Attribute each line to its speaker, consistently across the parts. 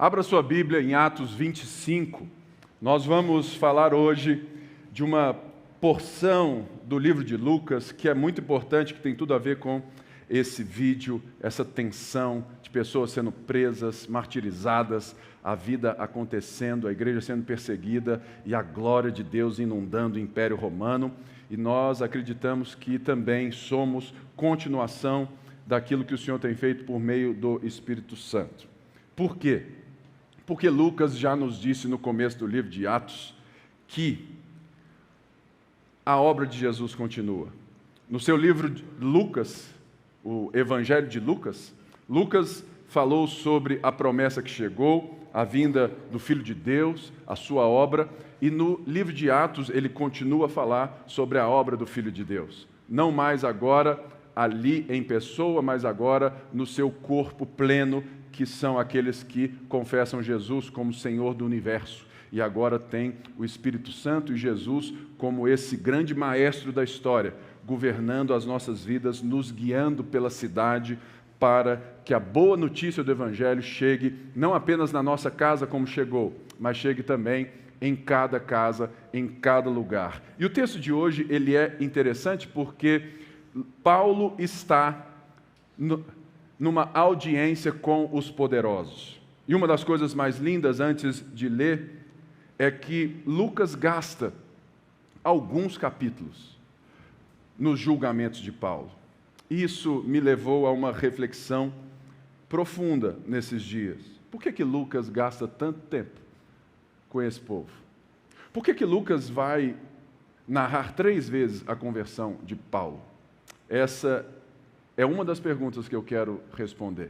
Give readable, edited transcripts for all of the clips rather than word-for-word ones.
Speaker 1: Abra sua Bíblia em Atos 25. Nós vamos falar hoje de uma porção do livro de Lucas que é muito importante, que tem tudo a ver com esse vídeo, essa tensão de pessoas sendo presas, martirizadas, a vida acontecendo, a igreja sendo perseguida e a glória de Deus inundando o Império Romano. E nós acreditamos que também somos continuação daquilo que o Senhor tem feito por meio do Espírito Santo. Por quê? Porque Lucas já nos disse no começo do livro de Atos que a obra de Jesus continua. No seu livro de Lucas, o Evangelho de Lucas, Lucas falou sobre a promessa que chegou, a vinda do Filho de Deus, a sua obra, e no livro de Atos ele continua a falar sobre a obra do Filho de Deus. Não mais agora ali em pessoa, mas agora no seu corpo pleno, que são aqueles que confessam Jesus como Senhor do universo. E agora tem o Espírito Santo e Jesus como esse grande maestro da história, governando as nossas vidas, nos guiando pela cidade, para que a boa notícia do Evangelho chegue não apenas na nossa casa como chegou, mas chegue também em cada casa, em cada lugar. E o texto de hoje ele é interessante porque Paulo está numa audiência com os poderosos. E uma das coisas mais lindas antes de ler é que Lucas gasta alguns capítulos nos julgamentos de Paulo. Isso me levou a uma reflexão profunda nesses dias. Por que Lucas gasta tanto tempo com esse povo? Por que Lucas vai narrar 3 vezes a conversão de Paulo? Essa é uma das perguntas que eu quero responder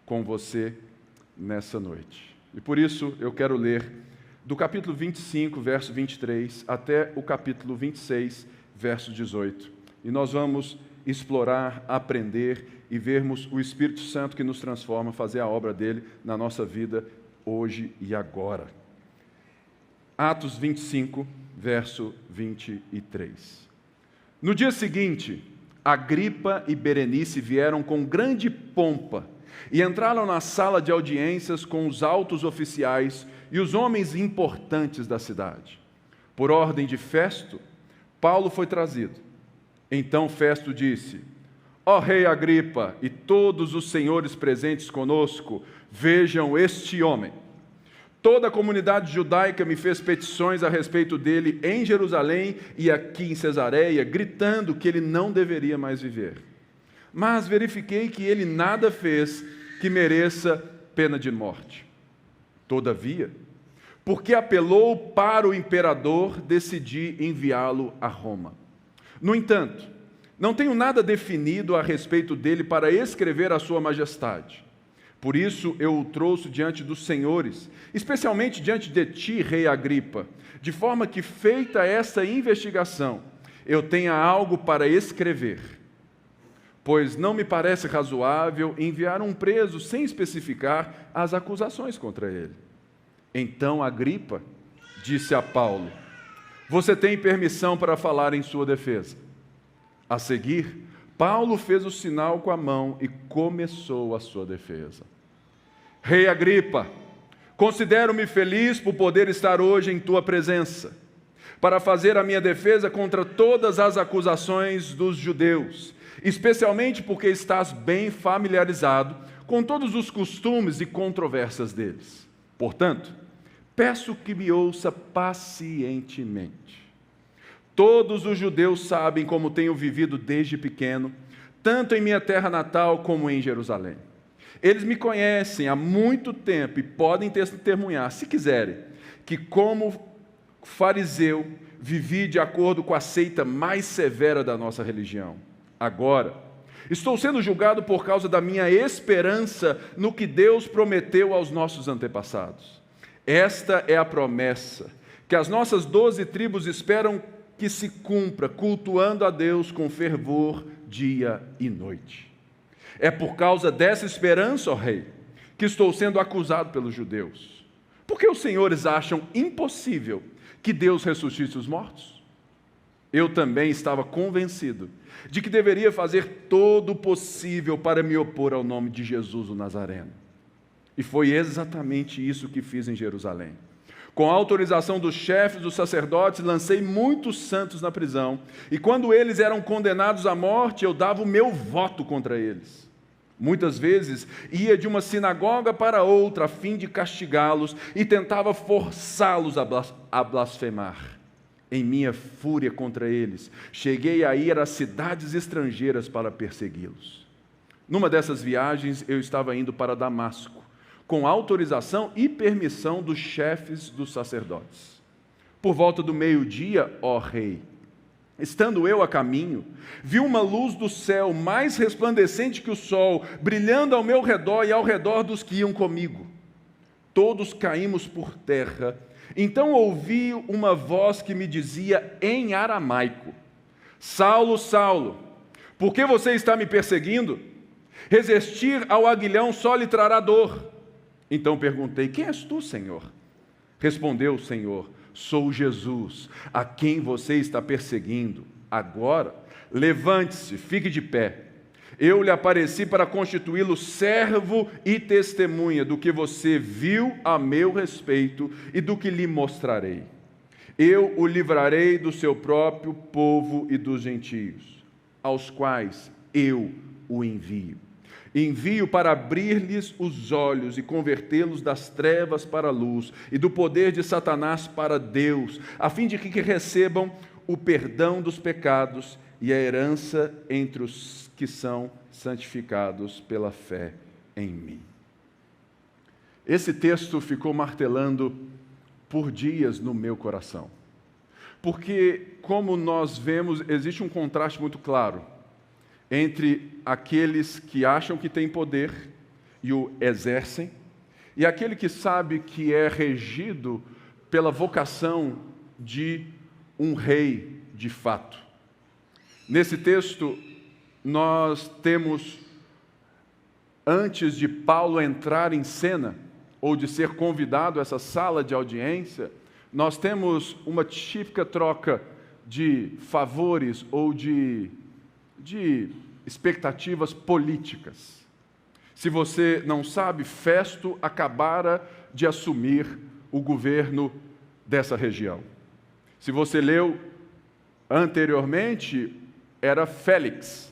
Speaker 1: com você nessa noite. E por isso eu quero ler do capítulo 25, verso 23, até o capítulo 26, verso 18. E nós vamos explorar, aprender e vermos o Espírito Santo que nos transforma, fazer a obra dele na nossa vida hoje e agora. Atos 25, verso 23. No dia seguinte, Agripa e Berenice vieram com grande pompa e entraram na sala de audiências com os altos oficiais e os homens importantes da cidade. Por ordem de Festo, Paulo foi trazido. Então Festo disse: Ó rei Agripa e todos os senhores presentes conosco, vejam este homem. Toda a comunidade judaica me fez petições a respeito dele em Jerusalém e aqui em Cesareia, gritando que ele não deveria mais viver. Mas verifiquei que ele nada fez que mereça pena de morte. Todavia, porque apelou para o imperador, decidi enviá-lo a Roma. No entanto, não tenho nada definido a respeito dele para escrever a sua majestade. Por isso eu o trouxe diante dos senhores, especialmente diante de ti, rei Agripa, de forma que, feita esta investigação, eu tenha algo para escrever. Pois não me parece razoável enviar um preso sem especificar as acusações contra ele. Então Agripa disse a Paulo: Você tem permissão para falar em sua defesa. A seguir, Paulo fez o sinal com a mão e começou a sua defesa. Rei Agripa, considero-me feliz por poder estar hoje em tua presença, para fazer a minha defesa contra todas as acusações dos judeus, especialmente porque estás bem familiarizado com todos os costumes e controvérsias deles. Portanto, peço que me ouça pacientemente. Todos os judeus sabem como tenho vivido desde pequeno, tanto em minha terra natal como em Jerusalém. Eles me conhecem há muito tempo e podem testemunhar, se quiserem, que como fariseu vivi de acordo com a seita mais severa da nossa religião. Agora, estou sendo julgado por causa da minha esperança no que Deus prometeu aos nossos antepassados. Esta é a promessa que as nossas 12 tribos esperam que se cumpra, cultuando a Deus com fervor dia e noite. É por causa dessa esperança, ó rei, que estou sendo acusado pelos judeus. Por que os senhores acham impossível que Deus ressuscite os mortos? Eu também estava convencido de que deveria fazer todo o possível para me opor ao nome de Jesus o Nazareno. E foi exatamente isso que fiz em Jerusalém. Com a autorização dos chefes dos sacerdotes, lancei muitos santos na prisão, e quando eles eram condenados à morte, eu dava o meu voto contra eles. Muitas vezes ia de uma sinagoga para outra a fim de castigá-los e tentava forçá-los a blasfemar. Em minha fúria contra eles, cheguei a ir às cidades estrangeiras para persegui-los. Numa dessas viagens, eu estava indo para Damasco, com autorização e permissão dos chefes dos sacerdotes. Por volta do meio-dia, ó rei, estando eu a caminho, vi uma luz do céu mais resplandecente que o sol, brilhando ao meu redor e ao redor dos que iam comigo. Todos caímos por terra. Então ouvi uma voz que me dizia em aramaico: Saulo, Saulo, por que você está me perseguindo? Resistir ao aguilhão só lhe trará dor. Então perguntei: quem és tu, Senhor? Respondeu o Senhor: sou Jesus, a quem você está perseguindo. Agora, levante-se, fique de pé. Eu lhe apareci para constituí-lo servo e testemunha do que você viu a meu respeito e do que lhe mostrarei. Eu o livrarei do seu próprio povo e dos gentios, aos quais eu o envio. Envio para abrir-lhes os olhos e convertê-los das trevas para a luz e do poder de Satanás para Deus, a fim de que recebam o perdão dos pecados e a herança entre os que são santificados pela fé em mim. Esse texto ficou martelando por dias no meu coração, porque, como nós vemos, existe um contraste muito claro entre aqueles que acham que têm poder e o exercem, e aquele que sabe que é regido pela vocação de um rei de fato. Nesse texto, nós temos, antes de Paulo entrar em cena, ou de ser convidado a essa sala de audiência, nós temos uma típica troca de favores ou de expectativas políticas. Se você não sabe, Festo acabara de assumir o governo dessa região. Se você leu anteriormente, era Félix.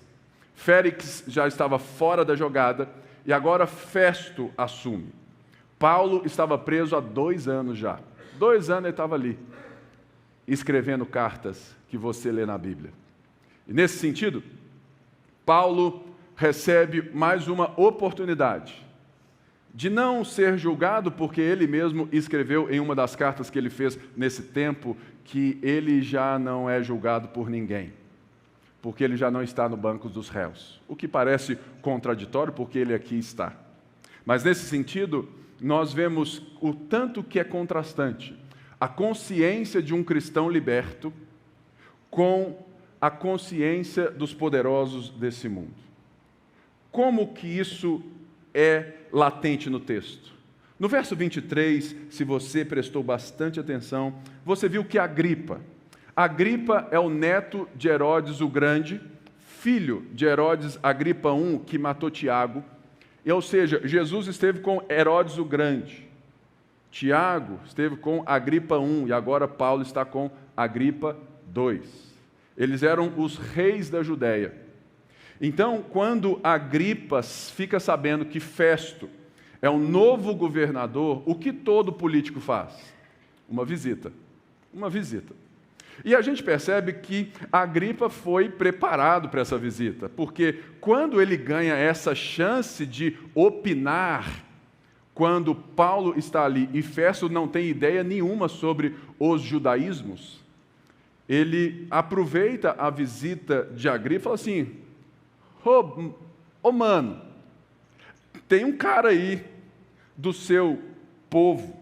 Speaker 1: Félix já estava fora da jogada e agora Festo assume. Paulo estava preso há 2 anos já. 2 anos ele estava ali, escrevendo cartas que você lê na Bíblia. E nesse sentido, Paulo recebe mais uma oportunidade de não ser julgado, porque ele mesmo escreveu em uma das cartas que ele fez nesse tempo que ele já não é julgado por ninguém, porque ele já não está no banco dos réus, o que parece contraditório, porque ele aqui está. Mas nesse sentido, nós vemos o tanto que é contrastante a consciência de um cristão liberto com a consciência dos poderosos desse mundo. Como que isso é latente no texto? No verso 23, se você prestou bastante atenção, você viu que Agripa é o neto de Herodes o Grande, filho de Herodes Agripa I, que matou Tiago. Ou seja, Jesus esteve com Herodes o Grande, Tiago esteve com Agripa I, e agora Paulo está com Agripa II. Eles eram os reis da Judéia. Então, quando Agripa fica sabendo que Festo é o novo governador, o que todo político faz? Uma visita. Uma visita. E a gente percebe que Agripa foi preparado para essa visita, porque quando ele ganha essa chance de opinar, quando Paulo está ali e Festo não tem ideia nenhuma sobre os judaísmos, ele aproveita a visita de Agripa e fala assim: mano, tem um cara aí do seu povo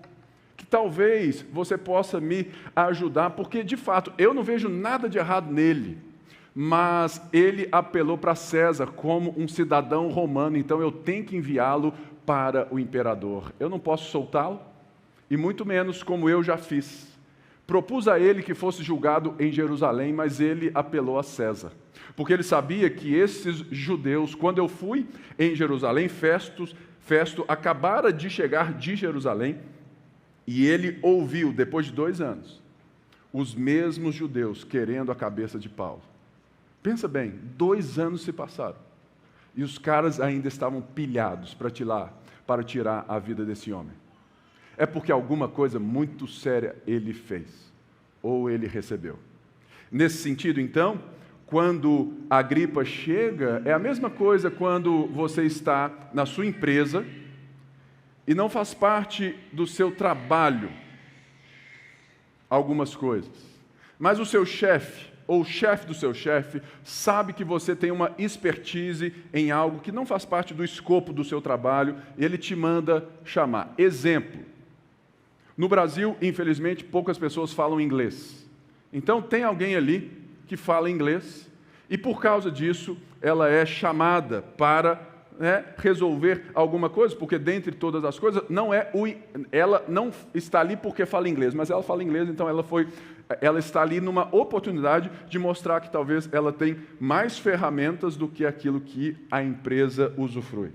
Speaker 1: que talvez você possa me ajudar, porque de fato eu não vejo nada de errado nele, mas ele apelou para César como um cidadão romano, então eu tenho que enviá-lo para o imperador. Eu não posso soltá-lo, e muito menos como eu já fiz. Propus a ele que fosse julgado em Jerusalém, mas ele apelou a César, porque ele sabia que esses judeus, quando eu fui em Jerusalém, Festo acabara de chegar de Jerusalém e ele ouviu, depois de 2 anos, os mesmos judeus querendo a cabeça de Paulo. Pensa bem, 2 anos se passaram e os caras ainda estavam pilhados para tirar a vida desse homem. É porque alguma coisa muito séria ele fez, ou ele recebeu. Nesse sentido, então, quando Agripa chega, é a mesma coisa quando você está na sua empresa e não faz parte do seu trabalho algumas coisas, mas o seu chefe, ou o chefe do seu chefe, sabe que você tem uma expertise em algo que não faz parte do escopo do seu trabalho, e ele te manda chamar. Exemplo, no Brasil, infelizmente, poucas pessoas falam inglês. Então, tem alguém ali que fala inglês, e por causa disso, ela é chamada para resolver alguma coisa, porque dentre todas as coisas, ela não está ali porque fala inglês, mas ela fala inglês, então ela está ali numa oportunidade de mostrar que talvez ela tem mais ferramentas do que aquilo que a empresa usufrui.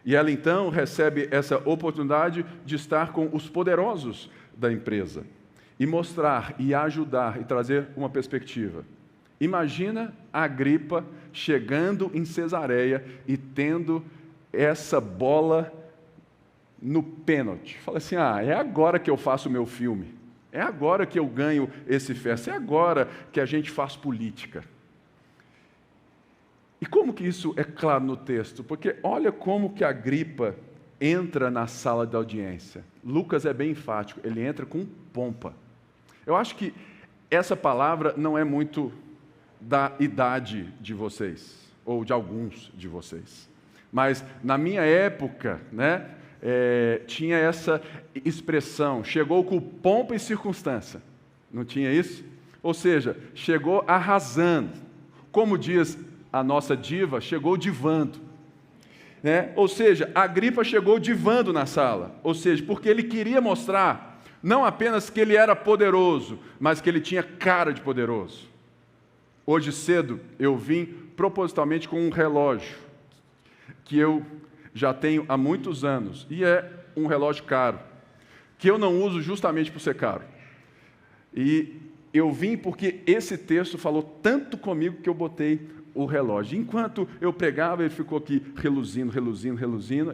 Speaker 1: E ela então recebe essa oportunidade de estar com os poderosos da empresa e mostrar e ajudar e trazer uma perspectiva. Imagina a Agripa chegando em Cesareia e tendo essa bola no pênalti. Fala assim, é agora que eu faço o meu filme, é agora que eu ganho esse festa, é agora que a gente faz política. E como que isso é claro no texto? Porque olha como que Agripa entra na sala de audiência. Lucas é bem enfático, ele entra com pompa. Eu acho que essa palavra não é muito da idade de vocês, ou de alguns de vocês. Mas na minha época, tinha essa expressão, chegou com pompa e circunstância. Não tinha isso? Ou seja, chegou arrasando. Como diz a nossa diva, chegou divando. Ou seja, Agripa chegou divando na sala. Ou seja, porque ele queria mostrar, não apenas que ele era poderoso, mas que ele tinha cara de poderoso. Hoje cedo eu vim propositalmente com um relógio que eu já tenho há muitos anos, e é um relógio caro, que eu não uso justamente por ser caro. E eu vim porque esse texto falou tanto comigo que eu botei o relógio. Enquanto eu pregava, ele ficou aqui reluzindo,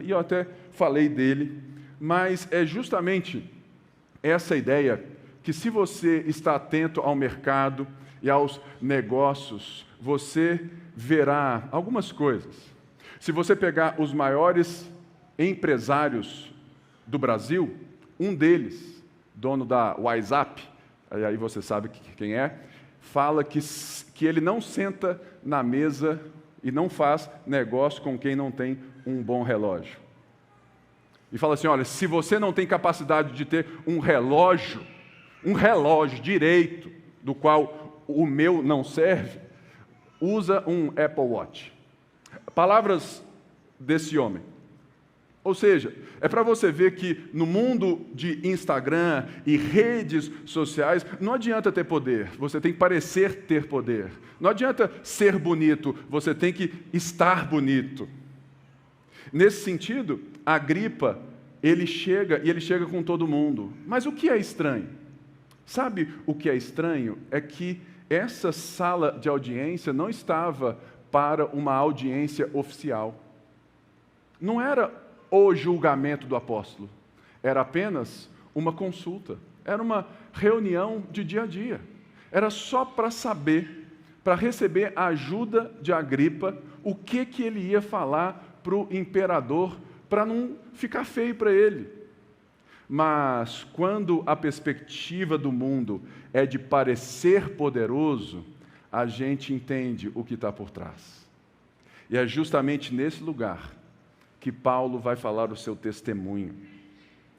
Speaker 1: e eu até falei dele, mas é justamente essa ideia que se você está atento ao mercado e aos negócios, você verá algumas coisas. Se você pegar os maiores empresários do Brasil, um deles, dono da WhatsApp, aí você sabe quem é, fala que ele não senta na mesa e não faz negócio com quem não tem um bom relógio. E fala assim, olha, se você não tem capacidade de ter um relógio direito, do qual o meu não serve, usa um Apple Watch. Palavras desse homem. Ou seja, é para você ver que no mundo de Instagram e redes sociais, não adianta ter poder, você tem que parecer ter poder. Não adianta ser bonito, você tem que estar bonito. Nesse sentido, Agripa, ele chega com todo mundo. Mas o que é estranho? Sabe o que é estranho? É que essa sala de audiência não estava para uma audiência oficial. Não era o julgamento do apóstolo. Era apenas uma consulta. Era uma reunião de dia a dia. Era só para saber, para receber a ajuda de Agripa, o que ele ia falar para o imperador, para não ficar feio para ele. Mas quando a perspectiva do mundo é de parecer poderoso, a gente entende o que está por trás. E é justamente nesse lugar que Paulo vai falar o seu testemunho.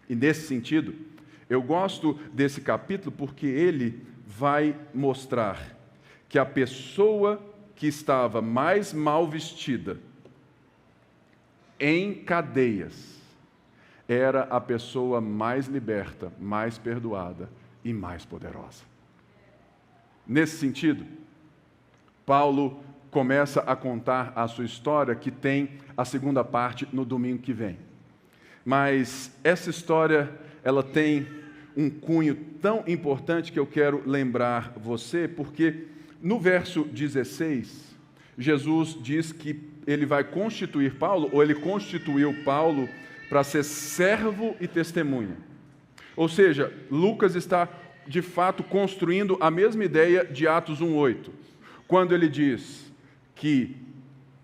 Speaker 1: E nesse sentido, eu gosto desse capítulo porque ele vai mostrar que a pessoa que estava mais mal vestida, em cadeias, era a pessoa mais liberta, mais perdoada e mais poderosa. Nesse sentido, Paulo começa a contar a sua história, que tem a segunda parte no domingo que vem. Mas essa história, ela tem um cunho tão importante que eu quero lembrar você, porque no verso 16, Jesus diz que ele vai constituir Paulo, ou ele constituiu Paulo para ser servo e testemunha. Ou seja, Lucas está, de fato, construindo a mesma ideia de Atos 1:8, quando ele diz que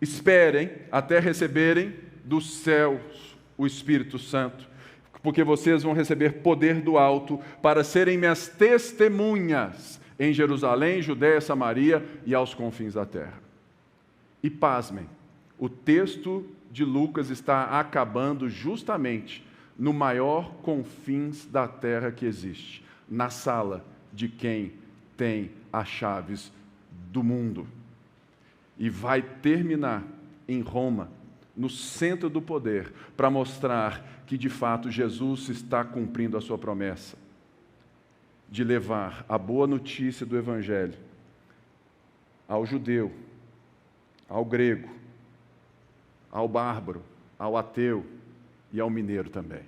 Speaker 1: esperem até receberem dos céus o Espírito Santo, porque vocês vão receber poder do alto para serem minhas testemunhas em Jerusalém, Judéia, Samaria e aos confins da terra. E pasmem, o texto de Lucas está acabando justamente no maior confins da terra que existe, na sala de quem tem as chaves do mundo. E vai terminar em Roma, no centro do poder, para mostrar que de fato Jesus está cumprindo a sua promessa de levar a boa notícia do Evangelho ao judeu, ao grego, ao bárbaro, ao ateu e ao mineiro também.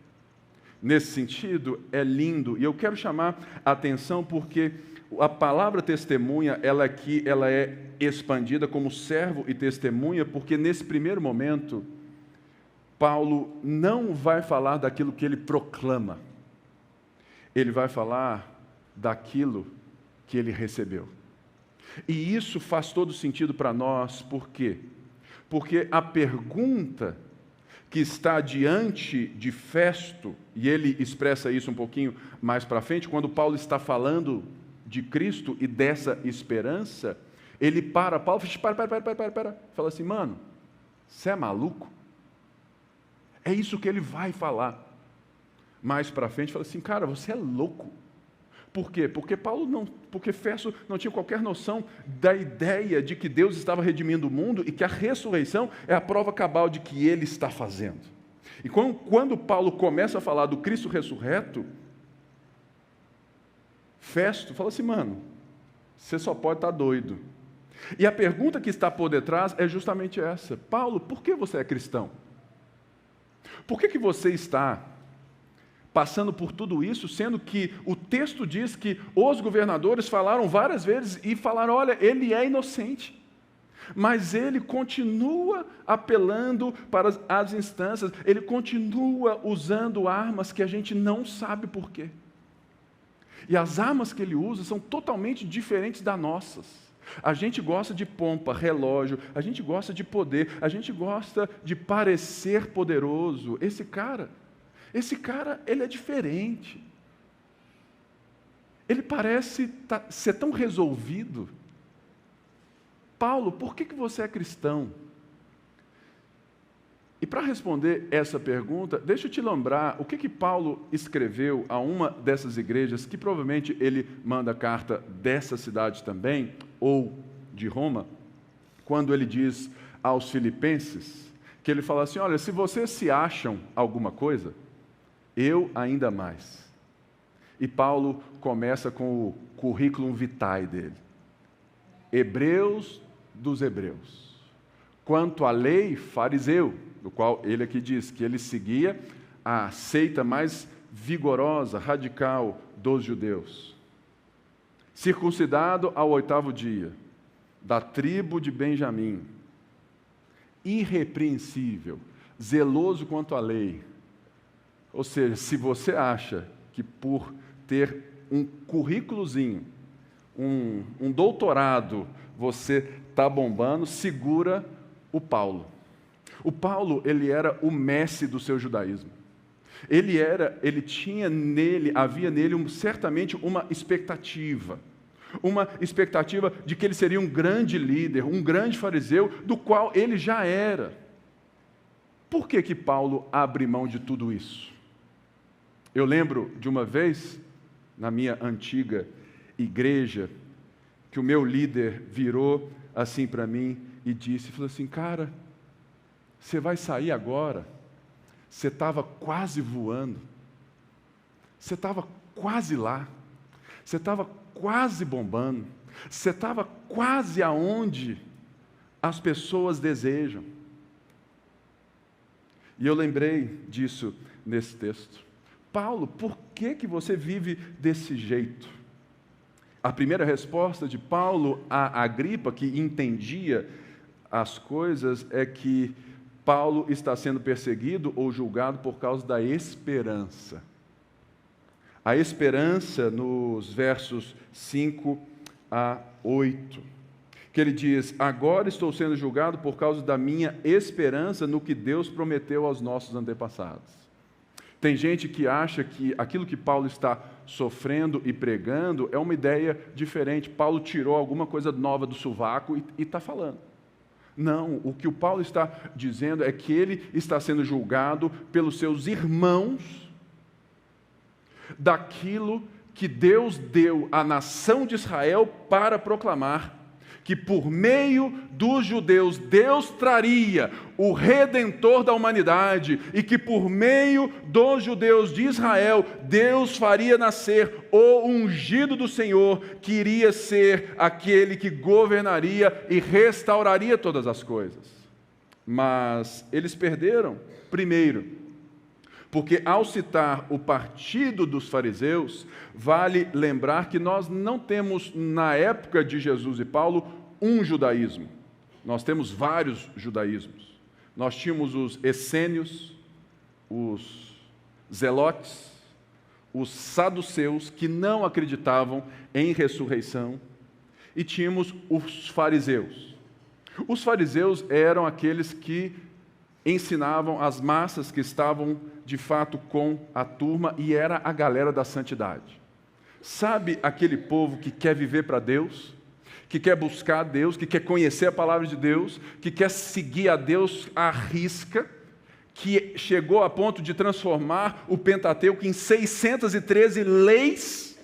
Speaker 1: Nesse sentido, é lindo, e eu quero chamar a atenção porque a palavra testemunha, ela é expandida como servo e testemunha, porque nesse primeiro momento, Paulo não vai falar daquilo que ele proclama, ele vai falar daquilo que ele recebeu. E isso faz todo sentido para nós, por quê? Porque a pergunta que está diante de Festo, e ele expressa isso um pouquinho mais para frente, quando Paulo está falando de Cristo e dessa esperança, ele Paulo fala assim, mano, você é maluco? É isso que ele vai falar. Mais para frente, fala assim, cara, você é louco. Por quê? Porque Festo não tinha qualquer noção da ideia de que Deus estava redimindo o mundo e que a ressurreição é a prova cabal de que ele está fazendo. E quando Paulo começa a falar do Cristo ressurreto, Festo fala assim, mano, você só pode estar doido. E a pergunta que está por detrás é justamente essa. Paulo, por que você é cristão? Por que você está passando por tudo isso, sendo que o texto diz que os governadores falaram várias vezes e falaram, olha, ele é inocente. Mas ele continua apelando para as instâncias, ele continua usando armas que a gente não sabe por quê. E as armas que ele usa são totalmente diferentes das nossas. A gente gosta de pompa, relógio, a gente gosta de poder, a gente gosta de parecer poderoso. Esse cara, ele é diferente. Ele parece ser tão resolvido. Paulo, por que você é cristão? E para responder essa pergunta, deixa eu te lembrar o que Paulo escreveu a uma dessas igrejas, que provavelmente ele manda carta dessa cidade também, ou de Roma, quando ele diz aos filipenses, que ele fala assim, olha, se vocês se acham alguma coisa, eu ainda mais. E Paulo começa com o currículum vitae dele. Hebreus dos hebreus. Quanto à lei, fariseu, do qual ele aqui diz que ele seguia a seita mais vigorosa, radical dos judeus. Circuncidado ao 8º dia, da tribo de Benjamim, irrepreensível, zeloso quanto à lei. Ou seja, se você acha que por ter um currículozinho, um doutorado, você está bombando, segura o Paulo. O Paulo, ele era o mestre do seu judaísmo. Havia nele certamente uma expectativa de que ele seria um grande líder, um grande fariseu, do qual ele já era. Por que Paulo abre mão de tudo isso? Eu lembro de uma vez, na minha antiga igreja, que o meu líder virou assim para mim e falou assim, cara, você vai sair agora? Você estava quase voando, você estava quase lá, você estava quase bombando, você estava quase aonde as pessoas desejam. E eu lembrei disso nesse texto. Paulo, por que você vive desse jeito? A primeira resposta de Paulo a Agripa, que entendia as coisas, é que Paulo está sendo perseguido ou julgado por causa da esperança. A esperança nos versos 5 a 8, que ele diz: agora estou sendo julgado por causa da minha esperança no que Deus prometeu aos nossos antepassados. Tem gente que acha que aquilo que Paulo está sofrendo e pregando é uma ideia diferente. Paulo tirou alguma coisa nova do sovaco e está falando. Não, o que o Paulo está dizendo é que ele está sendo julgado pelos seus irmãos daquilo que Deus deu à nação de Israel para proclamar que por meio dos judeus Deus traria o Redentor da humanidade e que por meio dos judeus de Israel Deus faria nascer o ungido do Senhor, que iria ser aquele que governaria e restauraria todas as coisas. Mas eles perderam, primeiro, porque ao citar o partido dos fariseus, vale lembrar que nós não temos, na época de Jesus e Paulo, um judaísmo. Nós temos vários judaísmos. Nós tínhamos os essênios, os zelotes, os saduceus, que não acreditavam em ressurreição, e tínhamos os fariseus. Os fariseus eram aqueles que ensinavam as massas que estavam, de fato, com a turma, e era a galera da santidade. Sabe aquele povo que quer viver para Deus, que quer buscar a Deus, que quer conhecer a palavra de Deus, que quer seguir a Deus à risca, que chegou a ponto de transformar o Pentateuco em 613 leis?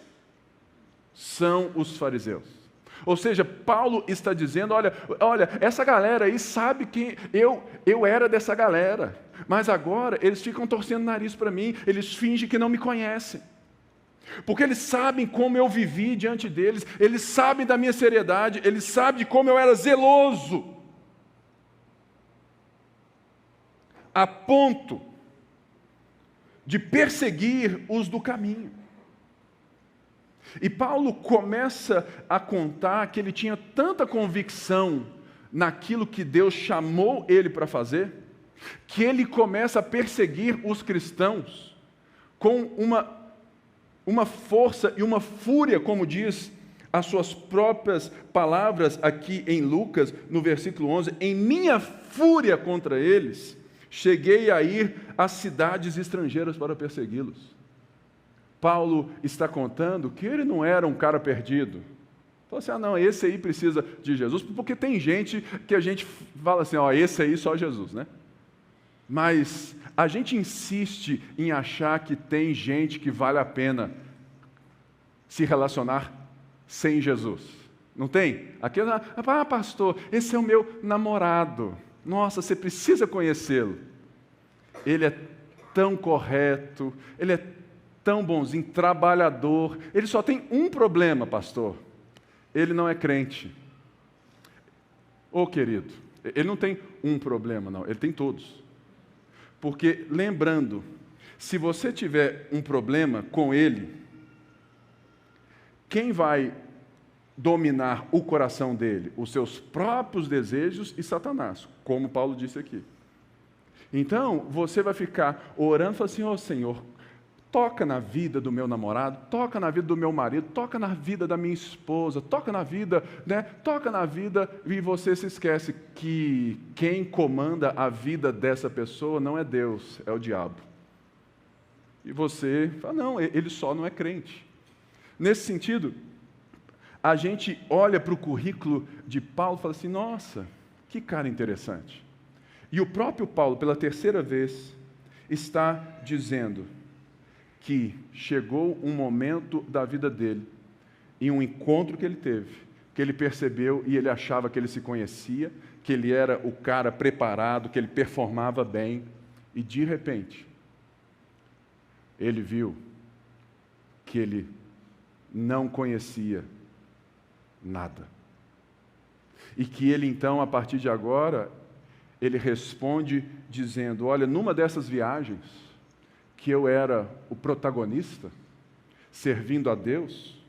Speaker 1: São os fariseus. Ou seja, Paulo está dizendo, olha, essa galera aí sabe que eu era dessa galera, mas agora eles ficam torcendo o nariz para mim, eles fingem que não me conhecem. Porque eles sabem como eu vivi diante deles, eles sabem da minha seriedade, eles sabem de como eu era zeloso, a ponto de perseguir os do caminho. E Paulo começa a contar que ele tinha tanta convicção naquilo que Deus chamou ele para fazer, que ele começa a perseguir os cristãos com uma força e uma fúria, como diz as suas próprias palavras aqui em Lucas, no versículo 11, em minha fúria contra eles, cheguei a ir às cidades estrangeiras para persegui-los. Paulo está contando que ele não era um cara perdido. Falou assim, não, esse aí precisa de Jesus, porque tem gente que a gente fala assim, esse aí só Jesus, né? Mas a gente insiste em achar que tem gente que vale a pena se relacionar sem Jesus. Não tem? Aquele, pastor, esse é o meu namorado. Nossa, você precisa conhecê-lo. Ele é tão correto, ele é tão bonzinho, trabalhador. Ele só tem um problema, pastor. Ele não é crente. Querido, ele não tem um problema, não. Ele tem todos. Porque, lembrando, se você tiver um problema com ele, quem vai dominar o coração dele? Os seus próprios desejos e Satanás, como Paulo disse aqui. Então, você vai ficar orando e falar assim, Senhor, toca na vida do meu namorado, toca na vida do meu marido, toca na vida da minha esposa, toca na vida, e você se esquece que quem comanda a vida dessa pessoa não é Deus, é o diabo. E você fala, não, ele só não é crente. Nesse sentido, a gente olha para o currículo de Paulo e fala assim, nossa, que cara interessante. E o próprio Paulo, pela terceira vez, está dizendo que chegou um momento da vida dele, em um encontro que ele teve, que ele percebeu e ele achava que ele se conhecia, que ele era o cara preparado, que ele performava bem, e de repente, ele viu que ele não conhecia nada. E que ele então, a partir de agora, ele responde dizendo: olha, numa dessas viagens, que eu era o protagonista, servindo a Deus,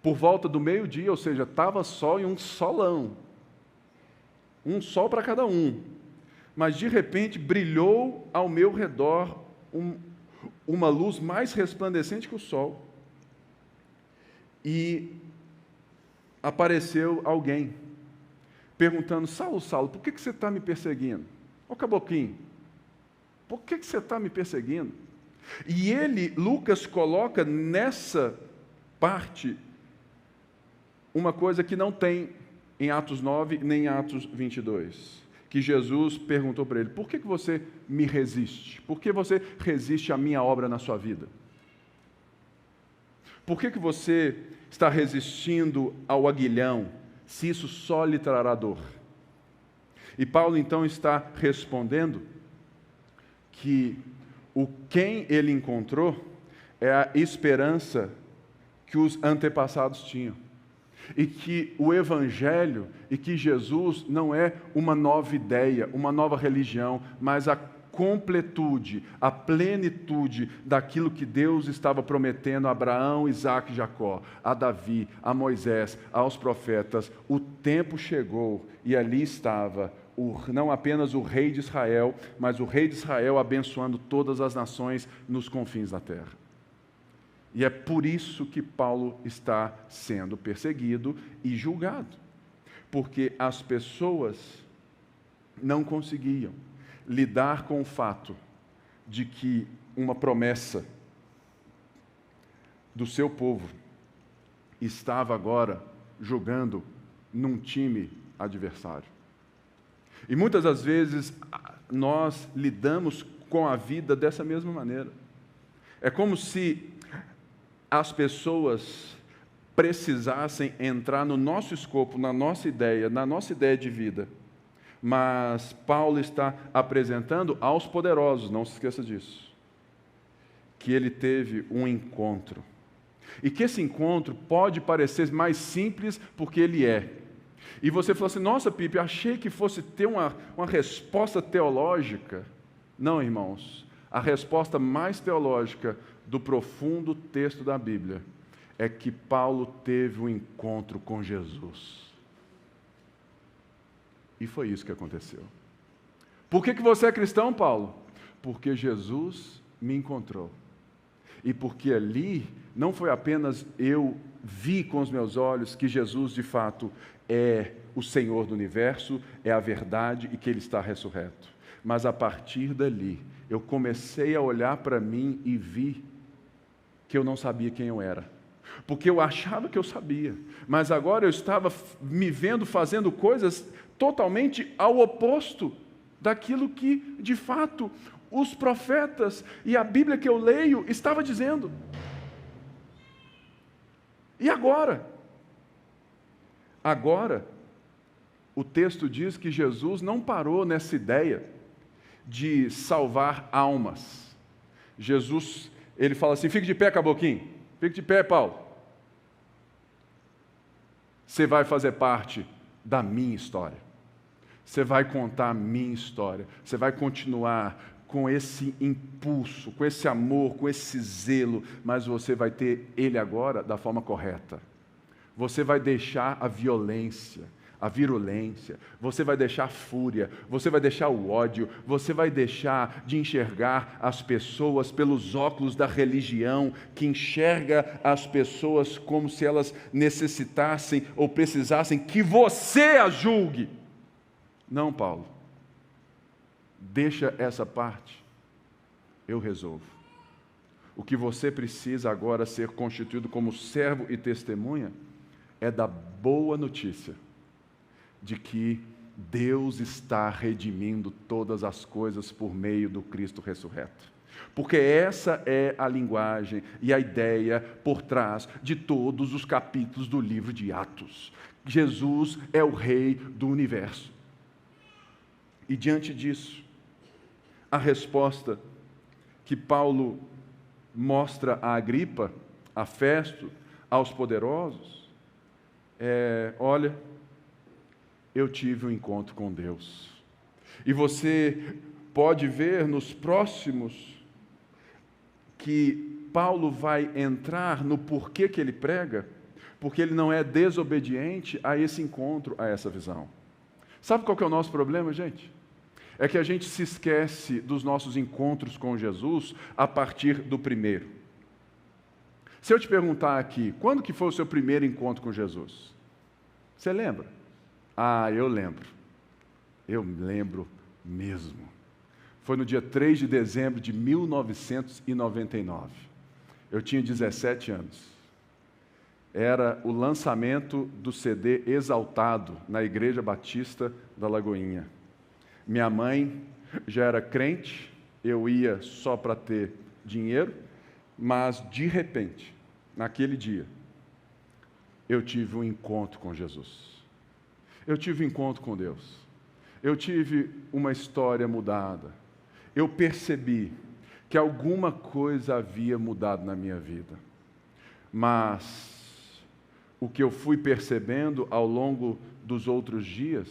Speaker 1: por volta do meio-dia, ou seja, estava sol e um solão, um sol para cada um, mas de repente brilhou ao meu redor uma luz mais resplandecente que o sol, e apareceu alguém, perguntando: Saulo, Saulo, por que você está me perseguindo? Ô caboclinho, por que você está me perseguindo? E ele, Lucas, coloca nessa parte uma coisa que não tem em Atos 9, nem em Atos 22. Que Jesus perguntou para ele: por que você me resiste? Por que você resiste à minha obra na sua vida? Por que você está resistindo ao aguilhão, se isso só lhe trará dor? E Paulo então está respondendo que quem ele encontrou é a esperança que os antepassados tinham. E que o Evangelho e que Jesus não é uma nova ideia, uma nova religião, mas a completude, a plenitude daquilo que Deus estava prometendo a Abraão, Isaque e Jacó, a Davi, a Moisés, aos profetas. O tempo chegou e ali estava não apenas o rei de Israel, mas o rei de Israel abençoando todas as nações nos confins da terra. E é por isso que Paulo está sendo perseguido e julgado, porque as pessoas não conseguiam lidar com o fato de que uma promessa do seu povo estava agora jogando num time adversário. E muitas das vezes nós lidamos com a vida dessa mesma maneira. É como se as pessoas precisassem entrar no nosso escopo, na nossa ideia de vida. Mas Paulo está apresentando aos poderosos, não se esqueça disso, que ele teve um encontro. E que esse encontro pode parecer mais simples porque ele é. E você falou assim: nossa, Pipe, achei que fosse ter uma resposta teológica. Não, irmãos, a resposta mais teológica do profundo texto da Bíblia é que Paulo teve um encontro com Jesus. E foi isso que aconteceu. Por que você é cristão, Paulo? Porque Jesus me encontrou. E porque ali não foi apenas eu vi com os meus olhos que Jesus de fato é o Senhor do universo, é a verdade e que Ele está ressurreto. Mas a partir dali, eu comecei a olhar para mim e vi que eu não sabia quem eu era. Porque eu achava que eu sabia, mas agora eu estava me vendo fazendo coisas totalmente ao oposto daquilo que, de fato, os profetas e a Bíblia que eu leio estava dizendo. E agora? Agora, o texto diz que Jesus não parou nessa ideia de salvar almas. Jesus, ele fala assim: fique de pé, caboclinho, fique de pé, Paulo. Você vai fazer parte da minha história. Você vai contar a minha história. Você vai continuar com esse impulso, com esse amor, com esse zelo, mas você vai ter ele agora da forma correta. Você vai deixar a violência, a virulência, você vai deixar a fúria, você vai deixar o ódio, você vai deixar de enxergar as pessoas pelos óculos da religião, que enxerga as pessoas como se elas necessitassem ou precisassem que você as julgue. Não, Paulo. Deixa essa parte, eu resolvo. O que você precisa agora ser constituído como servo e testemunha é da boa notícia de que Deus está redimindo todas as coisas por meio do Cristo ressurreto. Porque essa é a linguagem e a ideia por trás de todos os capítulos do livro de Atos. Jesus é o Rei do universo. E diante disso, a resposta que Paulo mostra a Agripa, a Festo, aos poderosos, olha, eu tive um encontro com Deus. E você pode ver nos próximos que Paulo vai entrar no porquê que ele prega, porque ele não é desobediente a esse encontro, a essa visão. Sabe qual que é o nosso problema, gente? É que a gente se esquece dos nossos encontros com Jesus a partir do primeiro. Se eu te perguntar aqui, quando que foi o seu primeiro encontro com Jesus? Você lembra? Ah, eu lembro. Eu lembro mesmo. Foi no dia 3 de dezembro de 1999. Eu tinha 17 anos. Era o lançamento do CD Exaltado na Igreja Batista da Lagoinha. Minha mãe já era crente, eu ia só para ter dinheiro, mas de repente, naquele dia, eu tive um encontro com Jesus. Eu tive um encontro com Deus. Eu tive uma história mudada. Eu percebi que alguma coisa havia mudado na minha vida. Mas o que eu fui percebendo ao longo dos outros dias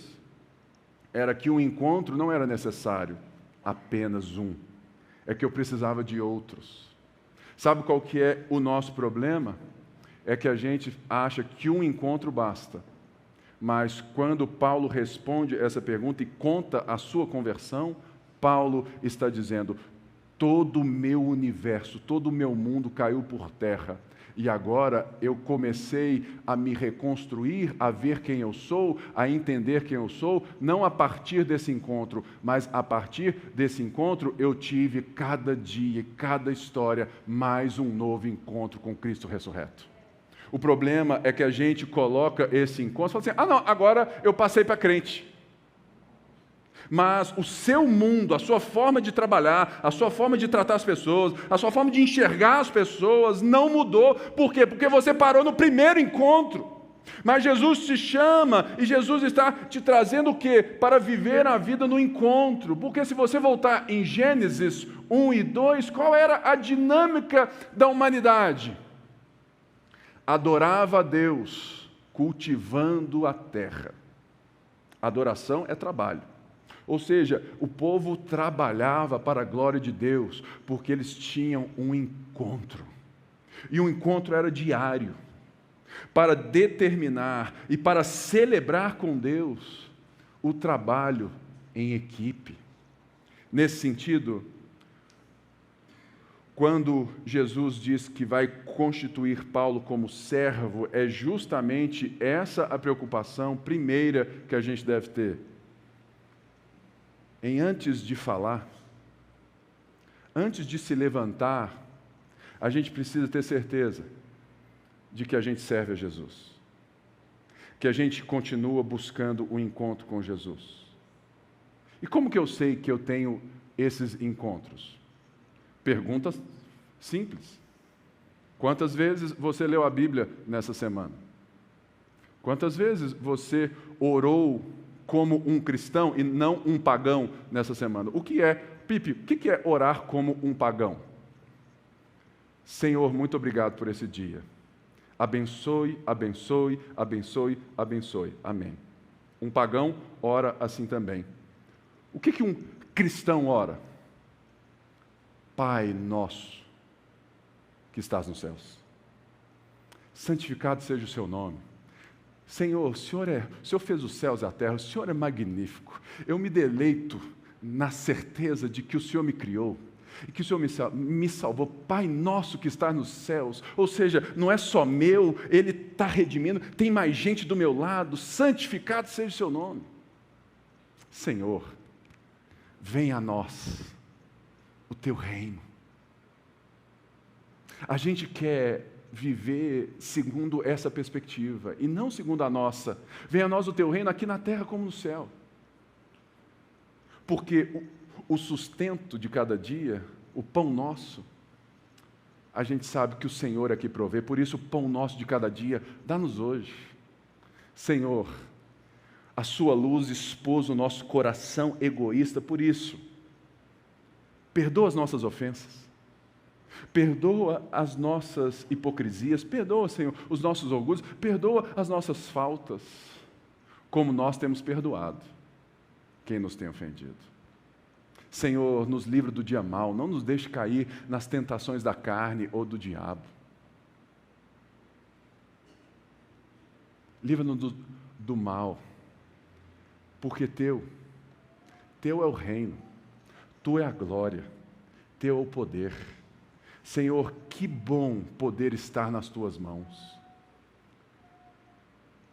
Speaker 1: era que um encontro não era necessário, apenas um. É que eu precisava de outros. Sabe qual que é o nosso problema? É que a gente acha que um encontro basta. Mas quando Paulo responde essa pergunta e conta a sua conversão, Paulo está dizendo: todo o meu universo, todo o meu mundo caiu por terra. E agora eu comecei a me reconstruir, a ver quem eu sou, a entender quem eu sou, não a partir desse encontro, mas a partir desse encontro eu tive cada dia, cada história, mais um novo encontro com Cristo ressurreto. O problema é que a gente coloca esse encontro e fala assim: não, agora eu passei para crente. Mas o seu mundo, a sua forma de trabalhar, a sua forma de tratar as pessoas, a sua forma de enxergar as pessoas não mudou. Por quê? Porque você parou no primeiro encontro. Mas Jesus te chama e Jesus está te trazendo o quê? Para viver a vida no encontro. Porque se você voltar em Gênesis 1 e 2, qual era a dinâmica da humanidade? Adorava a Deus, cultivando a terra. Adoração é trabalho. Ou seja, o povo trabalhava para a glória de Deus, porque eles tinham um encontro. E o encontro era diário, para determinar e para celebrar com Deus o trabalho em equipe. Nesse sentido, quando Jesus diz que vai constituir Paulo como servo, é justamente essa a preocupação primeira que a gente deve ter. Antes de falar, antes de se levantar, a gente precisa ter certeza de que a gente serve a Jesus, que a gente continua buscando o encontro com Jesus. E como que eu sei que eu tenho esses encontros? Pergunta simples. Quantas vezes você leu a Bíblia nessa semana? Quantas vezes você orou como um cristão e não um pagão nessa semana? O que é, Pipe, o que é orar como um pagão? Senhor, muito obrigado por esse dia. Abençoe, abençoe, abençoe, abençoe. Amém. Um pagão ora assim também. O que um cristão ora? Pai nosso, que estás nos céus, santificado seja o seu nome. Senhor, o Senhor fez os céus e a terra, o Senhor é magnífico. Eu me deleito na certeza de que o Senhor me criou e que o Senhor me salvou. Pai nosso que está nos céus, ou seja, não é só meu, Ele está redimindo, tem mais gente do meu lado, santificado seja o seu nome. Senhor, venha a nós o teu reino. A gente quer viver segundo essa perspectiva e não segundo a nossa. Venha a nós o teu reino aqui na terra como no céu. Porque o sustento de cada dia, o pão nosso, a gente sabe que o Senhor é que provê, por isso o pão nosso de cada dia, dá-nos hoje. Senhor, a sua luz expôs o nosso coração egoísta, por isso, perdoa as nossas ofensas, perdoa as nossas hipocrisias, perdoa, Senhor, os nossos orgulhos, perdoa as nossas faltas. como nós temos perdoado quem nos tem ofendido. Senhor, nos livra do dia mau, não nos deixe cair nas tentações da carne ou do diabo. Livra-nos do mal, porque teu é o reino, tu é a glória, teu é o poder. Senhor, que bom poder estar nas tuas mãos.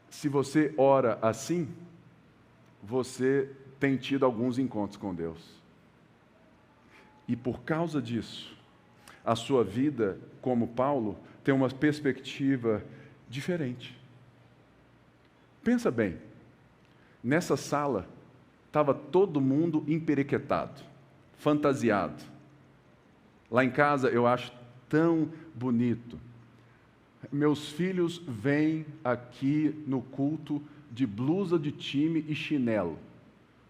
Speaker 1: Se você ora assim, você tem tido alguns encontros com Deus. E por causa disso, a sua vida, como Paulo, tem uma perspectiva diferente. Pensa bem, nessa sala estava todo mundo emperequetado, fantasiado. Lá em casa eu acho tão bonito. Meus filhos vêm aqui no culto de blusa de time e chinelo.